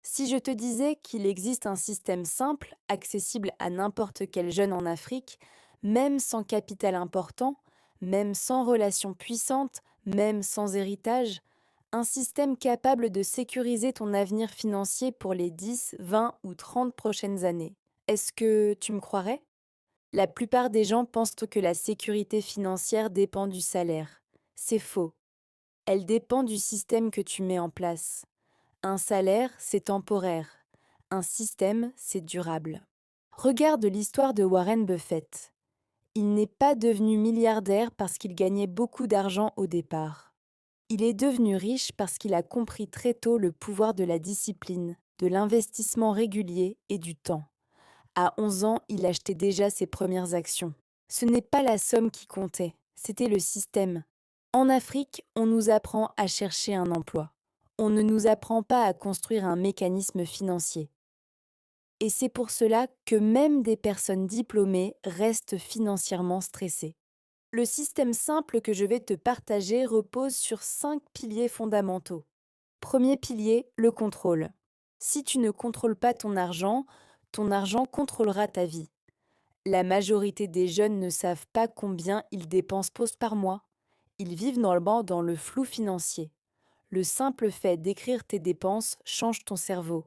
Si je te disais qu'il existe un système simple, accessible à n'importe quel jeune en Afrique, même sans capital important, même sans relation puissante, même sans héritage, un système capable de sécuriser ton avenir financier pour les 10, 20 ou 30 prochaines années. Est-ce que tu me croirais? La plupart des gens pensent que la sécurité financière dépend du salaire. C'est faux. Elle dépend du système que tu mets en place. Un salaire, c'est temporaire. Un système, c'est durable. Regarde l'histoire de Warren Buffett. Il n'est pas devenu milliardaire parce qu'il gagnait beaucoup d'argent au départ. Il est devenu riche parce qu'il a compris très tôt le pouvoir de la discipline, de l'investissement régulier et du temps. À 11 ans, il achetait déjà ses premières actions. Ce n'est pas la somme qui comptait, c'était le système. En Afrique, on nous apprend à chercher un emploi. On ne nous apprend pas à construire un mécanisme financier. Et c'est pour cela que même des personnes diplômées restent financièrement stressées. Le système simple que je vais te partager repose sur 5 piliers fondamentaux. Premier pilier, le contrôle. Si tu ne contrôles pas ton argent contrôlera ta vie. La majorité des jeunes ne savent pas combien ils dépensent par mois. Ils vivent normalement dans le flou financier. Le simple fait d'écrire tes dépenses change ton cerveau.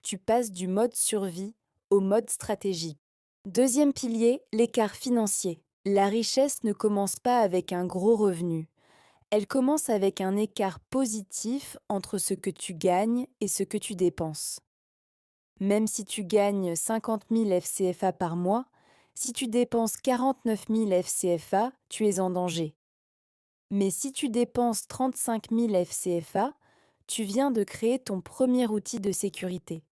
Tu passes du mode survie au mode stratégie. Deuxième pilier, l'écart financier. La richesse ne commence pas avec un gros revenu. Elle commence avec un écart positif entre ce que tu gagnes et ce que tu dépenses. Même si tu gagnes 50 000 FCFA par mois, si tu dépenses 49 000 FCFA, tu es en danger. Mais si tu dépenses 35 000 FCFA, tu viens de créer ton premier outil de sécurité.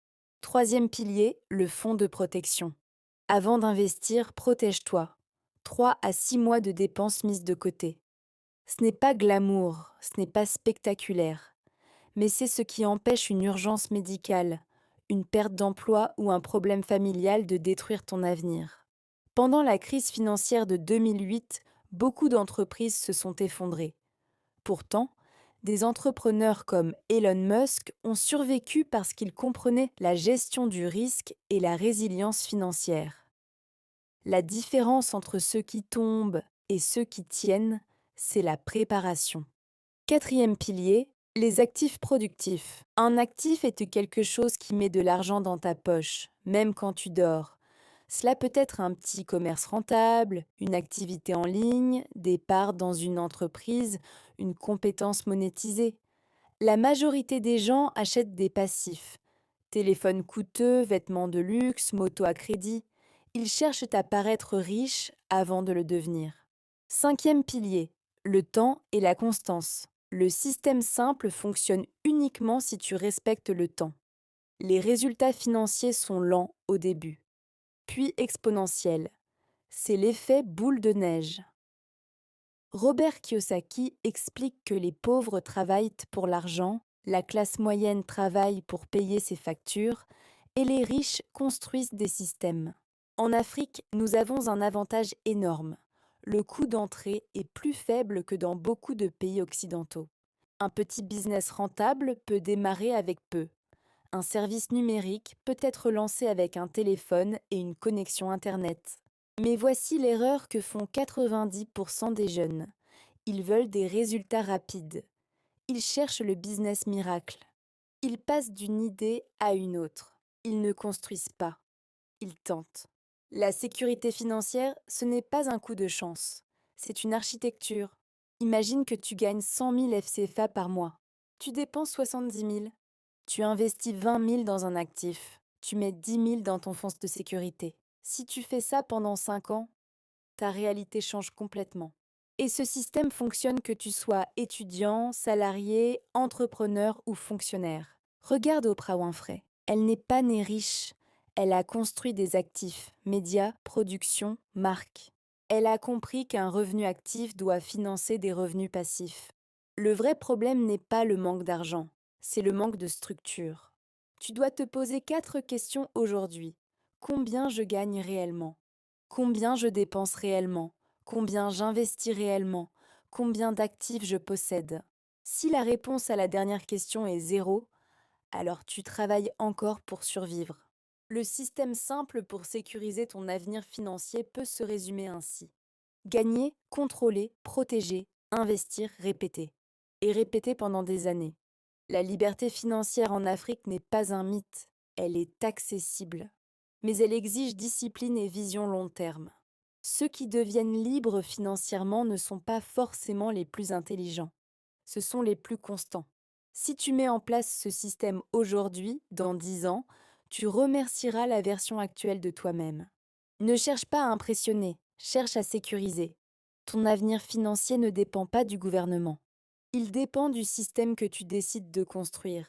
Troisième pilier, le fonds de protection. Avant d'investir, protège-toi. 3 à 6 mois de dépenses mises de côté. Ce n'est pas glamour, ce n'est pas spectaculaire, mais c'est ce qui empêche une urgence médicale, une perte d'emploi ou un problème familial de détruire ton avenir. Pendant la crise financière de 2008, beaucoup d'entreprises se sont effondrées. Pourtant, des entrepreneurs comme Elon Musk ont survécu parce qu'ils comprenaient la gestion du risque et la résilience financière. La différence entre ceux qui tombent et ceux qui tiennent, c'est la préparation. Quatrième pilier, les actifs productifs. Un actif est quelque chose qui met de l'argent dans ta poche, même quand tu dors. Cela peut être un petit commerce rentable, une activité en ligne, des parts dans une entreprise, une compétence monétisée. La majorité des gens achètent des passifs. Téléphones coûteux, vêtements de luxe, motos à crédit. Ils cherchent à paraître riches avant de le devenir. Cinquième pilier, le temps et la constance. Le système simple fonctionne uniquement si tu respectes le temps. Les résultats financiers sont lents au début, puis exponentiels. C'est l'effet boule de neige. Robert Kiyosaki explique que les pauvres travaillent pour l'argent, la classe moyenne travaille pour payer ses factures, et les riches construisent des systèmes. En Afrique, nous avons un avantage énorme. Le coût d'entrée est plus faible que dans beaucoup de pays occidentaux. Un petit business rentable peut démarrer avec peu. Un service numérique peut être lancé avec un téléphone et une connexion Internet. Mais voici l'erreur que font 90% des jeunes. Ils veulent des résultats rapides. Ils cherchent le business miracle. Ils passent d'une idée à une autre. Ils ne construisent pas. Ils tentent. La sécurité financière, ce n'est pas un coup de chance. C'est une architecture. Imagine que tu gagnes 100 000 FCFA par mois. Tu dépenses 70 000. Tu investis 20 000 dans un actif. Tu mets 10 000 dans ton fonds de sécurité. Si tu fais ça pendant 5 ans, ta réalité change complètement. Et ce système fonctionne que tu sois étudiant, salarié, entrepreneur ou fonctionnaire. Regarde Oprah Winfrey. Elle n'est pas née riche. Elle a construit des actifs, médias, production, marques. Elle a compris qu'un revenu actif doit financer des revenus passifs. Le vrai problème n'est pas le manque d'argent, c'est le manque de structure. Tu dois te poser 4 questions aujourd'hui. Combien je gagne réellement? Combien je dépense réellement? Combien j'investis réellement? Combien d'actifs je possède? Si la réponse à la dernière question est zéro, alors tu travailles encore pour survivre. Le système simple pour sécuriser ton avenir financier peut se résumer ainsi. Gagner, contrôler, protéger, investir, répéter. Et répéter pendant des années. La liberté financière en Afrique n'est pas un mythe, elle est accessible. Mais elle exige discipline et vision long terme. Ceux qui deviennent libres financièrement ne sont pas forcément les plus intelligents, ce sont les plus constants. Si tu mets en place ce système aujourd'hui, dans 10 ans, tu remercieras la version actuelle de toi-même. Ne cherche pas à impressionner, cherche à sécuriser. Ton avenir financier ne dépend pas du gouvernement. Il dépend du système que tu décides de construire.